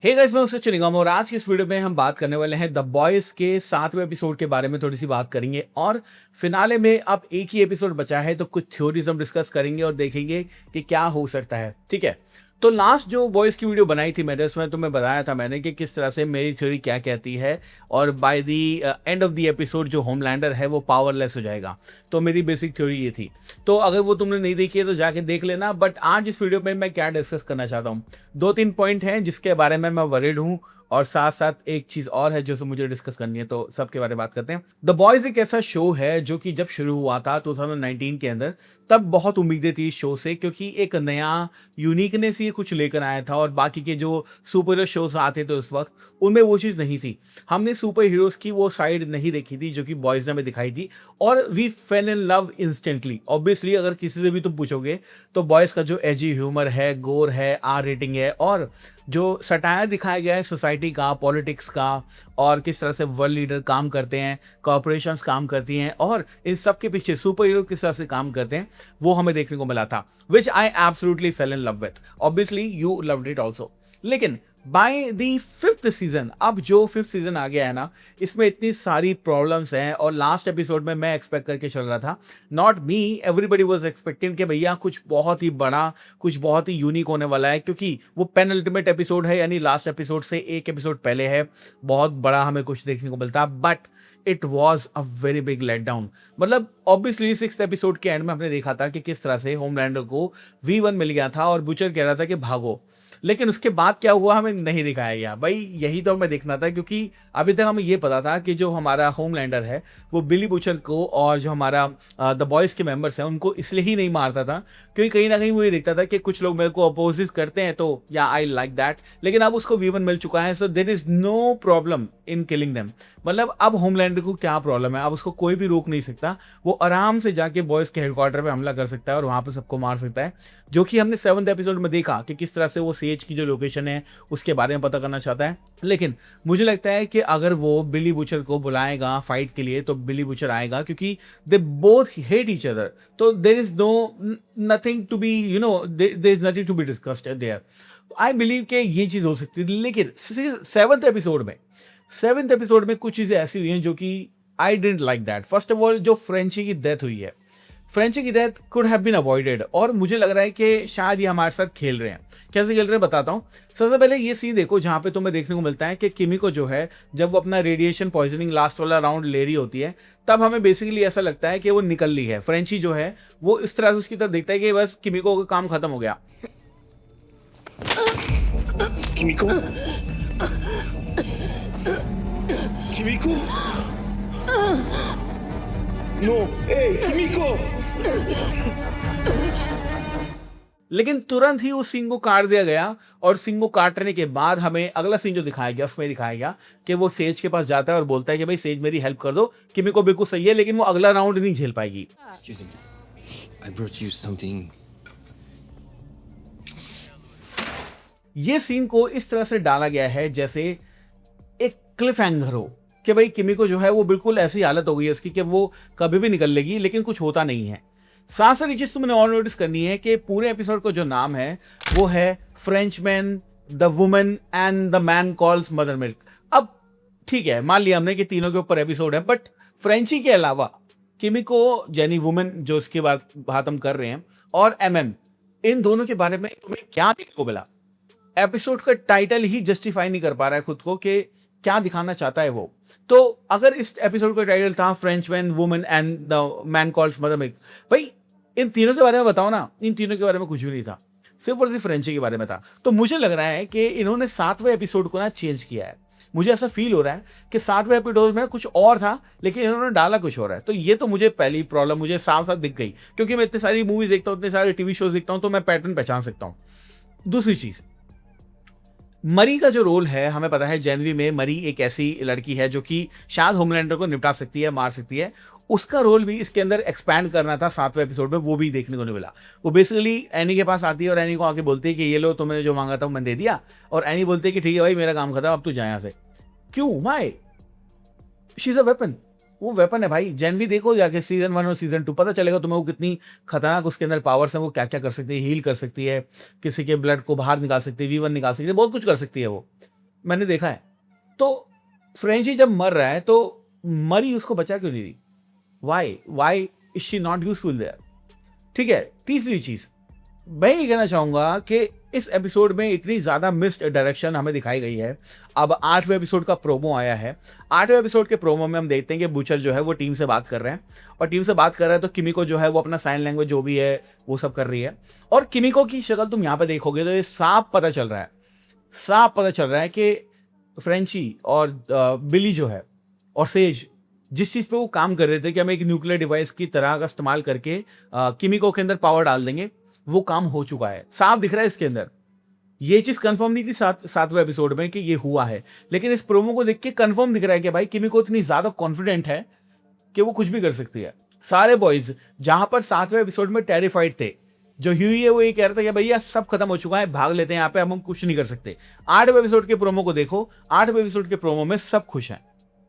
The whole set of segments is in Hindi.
हे गाइस, मैं उससे चुनिंगम और आज की इस वीडियो में हम बात करने वाले हैं द बॉयज के 7वें एपिसोड के बारे में थोड़ी सी बात करेंगे और फिनाले में अब एक ही एपिसोड बचा है तो कुछ थ्योरीज हम डिस्कस करेंगे और देखेंगे कि क्या हो सकता है। ठीक है, तो लास्ट जो बॉयज की वीडियो बनाई थी मैंने, उसमें तुम्हें बताया था मैंने कि किस तरह से मेरी थ्योरी क्या कहती है और by the end of the episode जो होमलैंडर है वो पावरलेस हो जाएगा। तो मेरी बेसिक थ्योरी ये थी। तो अगर वो तुमने नहीं देखी है तो जाके देख लेना। बट आज इस वीडियो में मैं क्या डिस्कस करना चाहता हूँ, दो तीन पॉइंट हैं जिसके बारे में मैं वरीड हूँ और साथ साथ एक चीज और है जो मुझे डिस्कस करनी है। तो सबके बारे में बात करते हैं। द बॉयज एक ऐसा शो है जो कि जब शुरू हुआ था 2019 के अंदर, तब बहुत उम्मीदें थी इस शो से, क्योंकि एक नया यूनिकनेस ये कुछ लेकर आया था और बाकी के जो सुपर हीरो शोज आते थे उस वक्त उनमें वो चीज़ नहीं थी। हमने सुपर हीरोज की वो साइड नहीं देखी थी जो कि बॉयज ने हमें दिखाई थी और we fell in love instantly. Obviously अगर किसी से भी तुम पूछोगे तो बॉयज का जो एजी ह्यूमर है, गोर है, आर रेटिंग है और जो सटायर दिखाया गया है सोसाइटी का, पॉलिटिक्स का और किस तरह से वर्ल्ड लीडर काम करते हैं, कॉरपोरेशंस काम करती हैं और इन सब के पीछे सुपर हीरो किस तरह से काम करते हैं, वो हमें देखने को मिला था। Which I absolutely fell in love with. Obviously you loved it also. लेकिन बाय द फिफ्थ सीजन, अब जो फिफ्थ सीजन आ गया है ना, इसमें इतनी सारी प्रॉब्लम्स हैं और लास्ट एपिसोड में मैं एक्सपेक्ट करके चल रहा था, not me, everybody was expecting कि भैया कुछ बहुत ही बड़ा, कुछ बहुत ही यूनिक होने वाला है, क्योंकि वो पेन अल्टीमेट एपिसोड है, यानी लास्ट एपिसोड से एक एपिसोड पहले है, बहुत बड़ा हमें कुछ देखने को मिलता। But it was a very big letdown. मतलब ऑब्वियसली सिक्स एपिसोड के एंड में हमने देखा था कि किस तरह से होमलैंडर को V1 मिल गया था और बुचर कह रहा था कि भागो। लेकिन उसके बाद क्या हुआ हमें नहीं दिखाया गया। भाई यही तो हमें देखना था, क्योंकि अभी तक हमें ये पता था कि जो हमारा होमलैंडर है वो बिली बुचर को और जो हमारा द बॉयज़ के मेंबर्स हैं उनको इसलिए ही नहीं मारता था क्योंकि कहीं ना कहीं वो ये देखता था कि कुछ लोग मेरे को अपोजिस करते हैं, तो या आई लाइक दैट। लेकिन अब उसको V1 मिल चुका है, so there is no problem in killing them. मतलब अब होमलैंडर को क्या प्रॉब्लम है, अब उसको कोई भी रोक नहीं सकता। वो आराम से जाके बॉयज़ के हेडक्वार्टर पे हमला कर सकता है और वहाँ पे सबको मार सकता है, जो कि हमने सेवन्थ एपिसोड में देखा कि किस तरह से वो सेज की जो लोकेशन है उसके बारे में पता करना चाहता है। लेकिन मुझे लगता है कि अगर वो बिली बुचर को बुलाएगा फाइट के लिए तो बिली बुचर आएगा, क्योंकि they both hate each other. तो there is no nothing to be, you know, there is nothing to be discussed there. I believe कि ये चीज़ हो सकती थी। लेकिन सेवन्थ एपिसोड में कुछ चीज़ें ऐसी हुई हैं जो कि I didn't like that. First of all, जो फ्रेंची की डेथ हुई है, फ्रेंची की death could have been avoided और मुझे लग रहा है कि शायद ये हमारे साथ खेल रहे हैं। कैसे खेल रहे हैं बताता हूँ। सबसे पहले ये सीन देखो जहाँ पे तुम्हें देखने को मिलता है कि किमी को जो है, जब वो अपना रेडिएशन पॉइजनिंग लास्ट वाला राउंड ले रही होती है, तब हमें बेसिकली ऐसा लगता है कि वो निकल ली है। फ्रेंची जो है वो इस तरह से उसकी तरफ देखता है कि बस किमिको का काम खत्म हो गया। किमिको, किमिको, नो, ए, किमिको। लेकिन तुरंत ही उस सीन को काट दिया गया और सीन को काटने के बाद हमें अगला सीन जो दिखाया गया उसमें दिखाया गया कि वो सेज के पास जाता है और बोलता है कि भाई सेज मेरी हेल्प कर दो, किमी को बिल्कुल सही है लेकिन वो अगला राउंड नहीं झेल पाएगी। Excuse me. I brought you something. ये सीन को इस तरह से डाला गया है जैसे एक क्लिफ हैंगर हो कि भाई किमी को जो है वो बिल्कुल ऐसी हालत हो गई है उसकी कि वो कभी भी निकल लेगी लेकिन कुछ होता नहीं है। साथ साथ ये चीज तुमने और नोटिस करनी है कि पूरे एपिसोड का जो नाम है वो है Frenchman, the woman and the man calls mother milk. अब ठीक है, मान लिया हमने कि तीनों के ऊपर एपिसोड है, बट फ्रेंची के अलावा किमिको यानी वुमन जो उसके बात हम कर रहे हैं और MM, इन दोनों के बारे में तुम्हें क्या देखने को मिला? एपिसोड का टाइटल ही जस्टिफाई नहीं कर पा रहा है खुद को कि क्या दिखाना चाहता है वो। तो अगर इस एपिसोड का टाइटल था Frenchman, woman and the man calls mother milk, भाई इन तीनों के बारे में बताओ ना। इन तीनों के बारे में कुछ भी नहीं था, सिर्फ और सिर्फ फ्रेंची के बारे में था। तो मुझे लग रहा है कि इन्होंने 7वें एपिसोड को ना चेंज किया है। मुझे ऐसा फील हो रहा है कि 7वें एपिसोड में कुछ और था लेकिन इन्होंने डाला कुछ और है। तो ये तो मुझे पहली प्रॉब्लम मुझे साफ साफ दिख गई, क्योंकि मैं इतनी सारी मूवीज देखता हूँ, इतने सारे टीवी शोज देखता हूँ, तो मैं पैटर्न पहचान सकता हूँ। दूसरी चीज, मरी का जो रोल है, हमें पता है जेनवी में मरी एक ऐसी लड़की है जो कि शायद होमलैंडर को निपटा सकती है, मार सकती है। उसका रोल भी इसके अंदर एक्सपैंड करना था 7वें एपिसोड में, वो भी देखने को नहीं मिला। वो बेसिकली एनी के पास आती है और एनी को आके बोलती है कि ये लो, तुमने जो मांगा था वो मैंने दे दिया, और एनी बोलती है कि ठीक है भाई मेरा काम खत्म, अब तू जा यहाँ से। क्यों? Why? She is a weapon. वो वेपन है भाई। जेनवी देखो जाके सीजन 1 और सीजन 2, पता चलेगा तुम्हें वो कितनी खतरनाक उसके अंदर पावर्स हैं, वो क्या क्या कर सकती है। हील कर सकती है, किसी के ब्लड को बाहर निकाल सकती है, V1 निकाल सकती है, बहुत कुछ कर सकती है वो। मैंने देखा है। तो फ्रेंची जब मर रहा है तो मरी उसको बचा क्यों नहीं रही? Why is she not useful there? ठीक है, तीसरी चीज मैं ये कहना चाहूंगा कि इस एपिसोड में इतनी ज्यादा मिस्ड डायरेक्शन हमें दिखाई गई है। अब 8वें एपिसोड का प्रोमो आया है। 8वें एपिसोड के प्रोमो में हम देखते हैं कि बूचर जो है वो टीम से बात कर रहे हैं, और टीम से बात कर रहा है तो किमिको जो है वो अपना साइन लैंग्वेज जो भी है वो सब कर रही है। और किमिको की शक्ल तुम यहाँ पे देखोगे तो ये साफ पता चल रहा है, साफ पता चल रहा है कि फ्रेंची और बिली जो है और सेज जिस चीज पे वो काम कर रहे थे कि हम एक न्यूक्लियर डिवाइस की तरह का इस्तेमाल करके किमिको के अंदर पावर डाल देंगे, वो काम हो चुका है, साफ दिख रहा है इसके अंदर। ये चीज कंफर्म नहीं थी 7वें एपिसोड में कि ये हुआ है, लेकिन इस प्रोमो को देख के कंफर्म दिख रहा है कि भाई किमिको इतनी ज्यादा कॉन्फिडेंट है कि वो कुछ भी कर सकती है। सारे बॉयज जहां पर 7वें एपिसोड में टेरिफाइड थे, जो ह्यूई है वो ये कह रहा था कि भैया सब खत्म हो चुका है, भाग लेते हैं यहाँ पे, हम कुछ नहीं कर सकते। 8वें एपिसोड के प्रोमो को देखो, 8वें एपिसोड के प्रोमो में सब खुश हैं।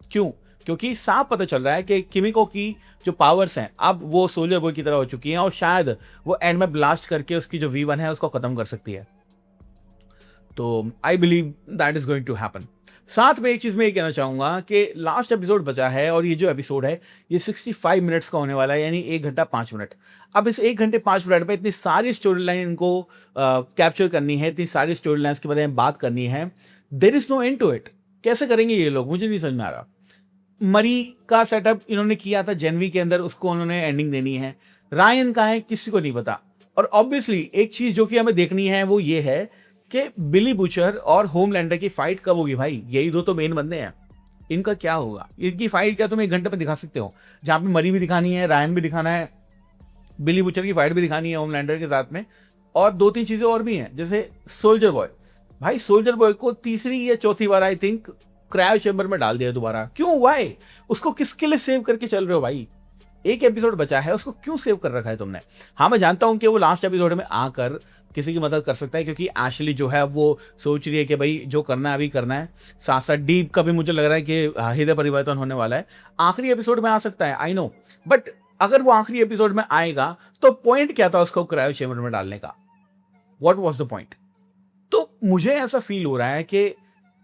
क्यों? क्योंकि साफ पता चल रहा है कि किमिको की जो पावर्स हैं अब वो सोल्जर बॉय की तरह हो चुकी हैं, और शायद वो एंड में ब्लास्ट करके उसकी जो V1 है उसको खत्म कर सकती है। तो I believe that is going to happen. साथ में एक चीज मैं ये कहना चाहूंगा कि लास्ट एपिसोड बचा है, और ये जो एपिसोड है ये 65 मिनट्स का होने वाला है, यानी 1 घंटा 5 मिनट। अब इस 1 घंटे 5 मिनट में इतनी सारी स्टोरी लाइन इनको कैप्चर करनी है, इतनी सारी स्टोरी लाइन्स के बारे में बात करनी है। There is no end to it. कैसे करेंगे ये लोग, मुझे नहीं समझ में आ रहा। मरी का सेटअप इन्होंने किया था जेनवी के अंदर, उसको उन्होंने एंडिंग देनी है। रायन का है किसी को नहीं पता। और ऑब्वियसली एक चीज जो कि हमें देखनी है वो ये है कि बिली बूचर और होमलैंडर की फाइट कब होगी भाई? यही दो तो मेन बंदे हैं, इनका क्या होगा? इनकी फाइट क्या तुम 1 घंटे में दिखा सकते हो? जहां पे मरी भी दिखानी है, रायन भी दिखाना है, बिली बूचर की फाइट भी दिखानी है होमलैंडर के साथ में, और 2-3 चीजें और भी हैं, जैसे सोल्जर बॉय। भाई सोल्जर बॉय को तीसरी या चौथी बार आई थिंक क्रायो चैम्बर में डाल दिया दोबारा। क्यों? वाई? उसको किसके लिए सेव करके चल रहे हो भाई? एक एपिसोड बचा है, उसको क्यों सेव कर रखा है तुमने? हाँ, मैं जानता हूं कि वो लास्ट एपिसोड में आकर किसी की मदद कर सकता है, क्योंकि एशली जो है वो सोच रही है कि भाई जो करना है अभी करना है। साथ साथ डीप का भी मुझे लग रहा है कि हृदय परिवर्तन होने वाला है, आखिरी एपिसोड में आ सकता है, आई नो। बट अगर वो आखिरी एपिसोड में आएगा तो पॉइंट क्या था उसको क्रायो चैम्बर में डालने का? What was the point? तो मुझे ऐसा फील हो रहा है कि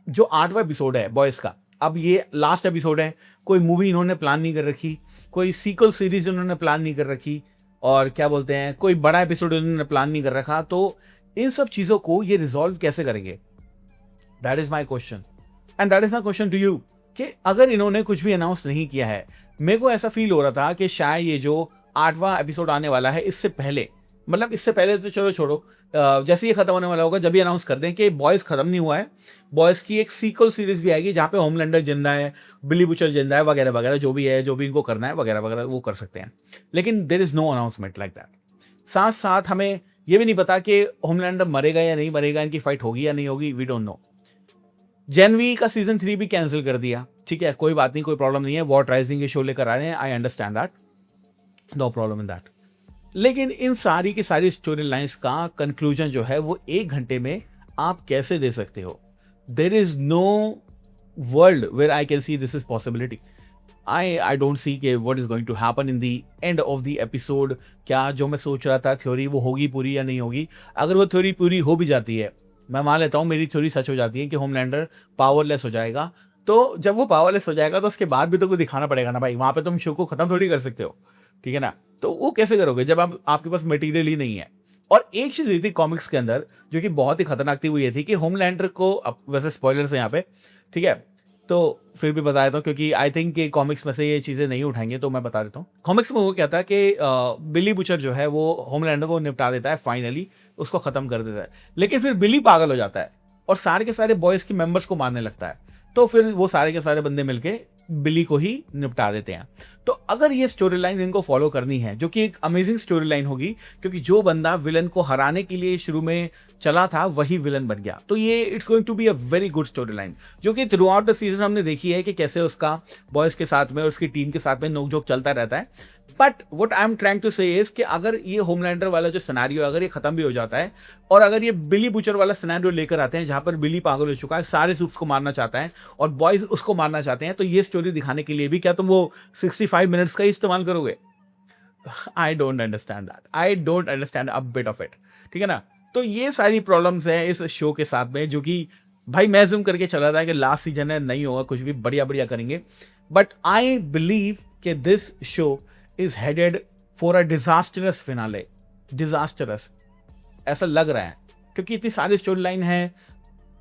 जो 8वां एपिसोड है बॉयज का, अब ये लास्ट एपिसोड है। कोई मूवी इन्होंने प्लान नहीं कर रखी, कोई सीक्वल सीरीज इन्होंने प्लान नहीं कर रखी, और क्या बोलते हैं, कोई बड़ा एपिसोड इन्होंने प्लान नहीं कर रखा। तो इन सब चीजों को ये रिजॉल्व कैसे करेंगे? That is my question, and that is my question to you, कि अगर इन्होंने कुछ भी अनाउंस नहीं किया है, मेरे को ऐसा फील हो रहा था कि शायद ये जो 8वां एपिसोड आने वाला है इससे पहले, मतलब इससे पहले तो चलो छोड़ो, जैसे ये खत्म होने वाला होगा जब ये अनाउंस कर दें कि बॉयज खत्म नहीं हुआ है, बॉयज की एक सीक्वल सीरीज भी आएगी जहां पे होमलैंडर जिंदा है, बिली बुचर जिंदा है, वगैरह वगैरह, जो भी है, जो भी इनको करना है वगैरह वगैरह वो कर सकते हैं। लेकिन there is no announcement like that. साथ साथ हमें ये भी नहीं पता कि होमलैंडर मरेगा या नहीं मरेगा, इनकी फाइट होगी या नहीं होगी, वी डोंट नो। जेनवी का सीजन 3 भी कैंसिल कर दिया, ठीक है, कोई बात नहीं, कोई प्रॉब्लम नहीं है, वॉट राइजिंग के शो लेकर आ रहे हैं, I understand that, no problem in that. लेकिन इन सारी की सारी स्टोरी लाइन्स का कंक्लूजन जो है वो 1 घंटे में आप कैसे दे सकते हो? There is no world where I can see this is possibility. I don't see के what is going to happen in the end of the episode. क्या जो मैं सोच रहा था थ्योरी वो होगी पूरी या नहीं होगी? अगर वो थ्योरी पूरी हो भी जाती है, मैं मान लेता हूँ मेरी थ्योरी सच हो जाती है कि होमलैंडर पावरलेस हो जाएगा, तो जब वो पावरलेस हो जाएगा तो उसके बाद भी तो कुछ दिखाना पड़ेगा ना भाई, वहां पे तुम शो को खत्म थोड़ी कर सकते हो, ठीक है ना? तो वो कैसे करोगे जब आप आपके पास मटेरियल ही नहीं है? और एक चीज हुई थी कॉमिक्स के अंदर जो कि बहुत ही खतरनाक थी, वो ये थी कि होमलैंडर को, अब वैसे स्पॉयलर्स है यहाँ पे, ठीक है, तो फिर भी बता देता हूँ क्योंकि आई थिंक कि कॉमिक्स में से ये चीज़ें नहीं उठाएंगे, तो मैं बता देता हूँ। कॉमिक्स में वो क्या था कि बिली बुचर जो है वो होमलैंडर को निपटा देता है, फाइनली उसको खत्म कर देता है, लेकिन फिर बिली पागल हो जाता है और सारे के सारे बॉयज के मेंबर्स को मारने लगता है। तो फिर वो सारे के सारे बंदे मिलके बिली को ही निपटा देते हैं। तो अगर ये स्टोरी लाइन इनको फॉलो करनी है, जो कि एक अमेजिंग स्टोरी लाइन होगी, क्योंकि जो बंदा विलन को हराने के लिए शुरू में चला था वही विलन बन गया, तो ये it's going to be a very good story line, जो कि थ्रू आउट द सीजन हमने देखी है कि कैसे उसका बॉयज के साथ में और उसकी टीम के साथ में नोकझोंक चलता रहता है। But what I am trying to say is कि अगर ये होमलैंडर वाला जो सिनेरियो अगर ये खत्म भी हो जाता है, और अगर ये बिली बुचर वाला सिनेरियो लेकर आते हैं जहां पर बिली पागल हो चुका है, सारे सूप्स को मारना चाहता है और बॉयज उसको मारना चाहते हैं, तो ये स्टोरी दिखाने के लिए भी क्या तुम वो 65 मिनट्स का ही इस्तेमाल करोगे? I don't understand that, I don't understand a bit of it, ठीक है ना? तो ये सारी प्रॉब्लम्स हैं इस शो के साथ में, जो कि भाई मैं जूम करके चला था कि लास्ट सीजन है, नहीं होगा कुछ भी, बढ़िया बढ़िया करेंगे, बट आई बिलीव कि this show is headed for a disastrous finale, disastrous ऐसा लग रहा है, क्योंकि इतनी सारी स्टोरी लाइन है,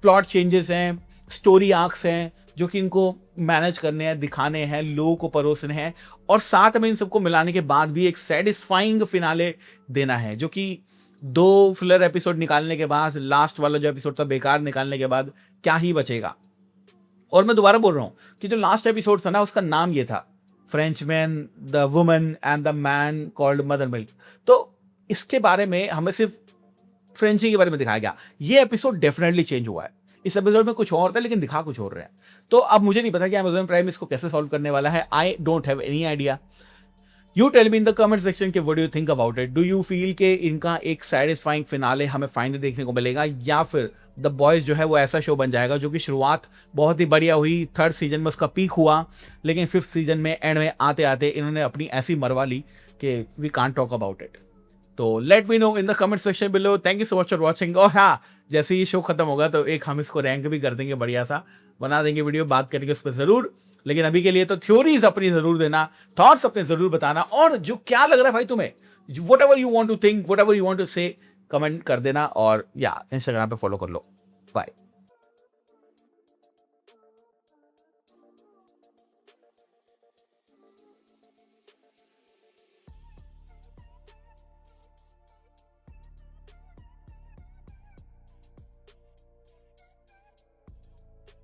प्लॉट चेंजेस हैं, स्टोरी आर्क्स हैं जो कि इनको मैनेज करने हैं, दिखाने हैं, लोगों को परोसने हैं, और साथ में इन सबको मिलाने के बाद भी एक सेटिस्फाइंग फिनाले देना है, जो कि 2 फिलर एपिसोड निकालने के बाद, लास्ट वाला जो एपिसोड था बेकार निकालने के बाद क्या ही बचेगा। और मैं दोबारा बोल रहा हूँ कि जो लास्ट एपिसोड था ना, उसका नाम ये था, Frenchman, the woman and the man called mother milk. तो इसके बारे में हमें सिर्फ फ्रेंची के बारे में दिखाया गया। ये एपिसोड डेफिनेटली चेंज हुआ है, इस एपिसोड में कुछ और था लेकिन दिखा कुछ और रहा है। तो अब मुझे नहीं पता कि अमेज़न प्राइम इसको कैसे सॉल्व करने वाला है। I don't have any idea. You tell me in the comment section के what do you think about it. Do you feel कि इनका एक सैटिस्फाइंग फिनाले हमें फाइनली देखने को मिलेगा, या फिर द बॉयज जो है वो ऐसा शो बन जाएगा जो कि शुरुआत बहुत ही बढ़िया हुई, 3rd सीजन में उसका पीक हुआ, लेकिन 5th सीजन में एंड में आते आते इन्होंने अपनी ऐसी मरवा ली कि we can't talk about it. तो let me know in the comment section below. Thank you so much for watching. और हाँ, जैसे ये शो खत्म होगा तो एक हम इसको रैंक भी कर देंगे, बढ़िया सा बना देंगे वीडियो, बात करेंगे उस पर जरूर। लेकिन अभी के लिए तो थ्योरीज अपनी जरूर देना, थॉट्स अपने जरूर बताना, और जो क्या लग रहा है भाई तुम्हें, whatever you want to think, whatever you want to say, comment कर देना, और या इंस्टाग्राम पे फॉलो कर लो। बाय।